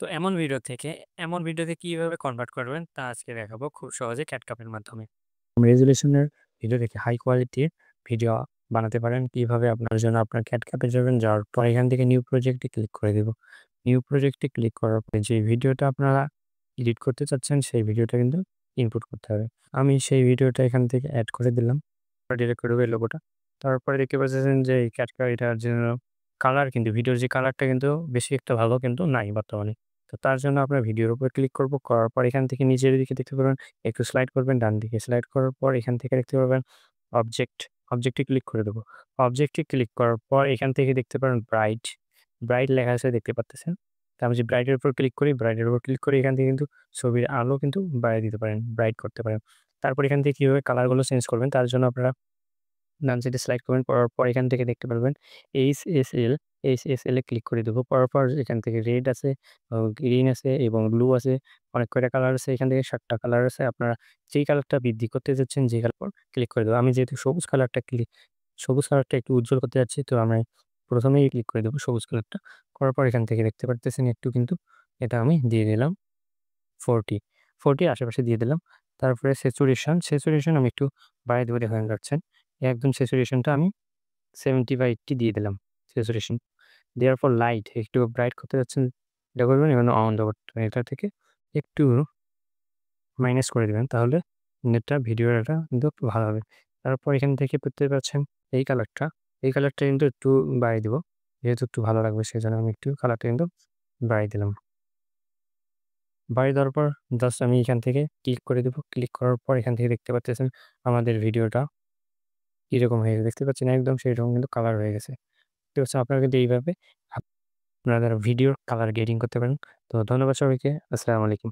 তো এমন ভিডিওতে কিভাবে কনভার্ট করবেন তা আজকে দেখাবো খুব সহজে CapCut এর মাধ্যমে। রেজোলিউশনের ভিডিও দেখে হাই কোয়ালিটির ভিডিও বানাতে পারেন। কিভাবে আপনার জন্য আপনার CapCut এ যাবেন, যাওয়ার পর এখান থেকে নিউ প্রজেক্টে ক্লিক করে দিব। নিউ প্রজেক্টে ক্লিক করার পরে যে ভিডিওটা আপনারা এডিট করতে চাচ্ছেন সেই ভিডিওটা কিন্তু ইনপুট করতে হবে। আমি সেই ভিডিওটা এখান থেকে এড করে দিলাম। ডিরেক্ট করে দেব এই লোগোটা। তারপরে দেখতে পাচ্ছেন যে এই CapCut এটার জন্য কালার কিন্তু ভিডিওর যে কালারটা কিন্তু বেশি একটা ভালো কিন্তু নাই বর্তমানে। তো তার জন্য আপনার ভিডিওর উপর ক্লিক করব। করার পর এখান থেকে নিচের দিকে দেখতে পারবেন একটু স্লাইড করবেন ডান দিকে। স্লাইড করার পর এখান থেকে দেখতে পারবেন অবজেক্ট, অবজেক্টে ক্লিক করে দেব। অবজেক্টে ক্লিক করার পর এখান থেকে দেখতে পারেন ব্রাইট, ব্রাইট লেখা আছে দেখতে পারতেছেন। তো আমি যে ব্রাইট এর উপর ক্লিক করি, ব্রাইট এর উপর ক্লিক করে এখান থেকে কিন্তু ছবির আলো কিন্তু বাড়িয়ে দিতে পারেন, ব্রাইট করতে পারেন। তারপর এখান থেকে কিভাবে কালার গুলো চেঞ্জ করবেন তার জন্য আপনারা ডান সাইডে স্লাইড করবেন। করার পর এখান থেকে দেখতে পারবেন HSL, HSL এ ক্লিক করে দেব। করার পর এখান থেকে রেড আছে, গ্রিন আছে এবং ব্লু আছে। অনেক কয়টা কালার আছে। এখান থেকে ৭ টা কালার আছে। আপনারা যেই কালারটা বৃদ্ধি করতে যাচ্ছেন যে কালার পর ক্লিক করে দেব। আমি যেহেতু সবুজ কালারটা একটু উজ্জ্বল করতে যাচ্ছি, তো আমি ১ম এই ক্লিক করে দেব সবুজ কালারটা। করার পর এখান থেকে দেখতে পারতেছেন একটু কিন্তু এটা আমি দিয়ে দিলাম 40, 40 এর আশেপাশে দিয়ে দিলাম। তারপরে স্যাচুরেশন আমি একটু বাড়িয়ে দেব দেখেন পাচ্ছেন। একদম স্যাচুরেশনটা আমি 70/80 দিয়ে দিলাম স্যাচুরেশন। দেওয়ার পর লাইট একটু ব্রাইট করতে যাচ্ছেন, এটা করবেন এখানে অন দেব। এটা থেকে একটু মাইনাস করে দিবেন তাহলে নেটটা ভিডিওর এটা কিন্তু ভালো হবে। তারপর এখান থেকে দেখতে পাচ্ছেন এই কালারটা, এই কালারটা কিন্তু একটু বাড়িয়ে দিব। যেহেতু একটু ভালো লাগবে সেজন্য আমি একটু কালারটা কিন্তু বাড়িয়ে দিলাম। বাড়িয়ে দেওয়ার পর জাস্ট আমি এখান থেকে ক্লিক করে দিব। ক্লিক করার পর এখান থেকে দেখতে পাচ্তেছেন আমাদের ভিডিওটা কিরকম হয়ে গেছে। দেখতে পাচ্ছেন একদম সেরকম কিন্তু কালার হয়ে গেছে। তো হচ্ছে আপনারা কিন্তু এইভাবে আপনারা ভিডিওর কালার গ্রেডিং করতে পারেন। তো ধন্যবাদ সবাইকে। আসসালামু আলাইকুম।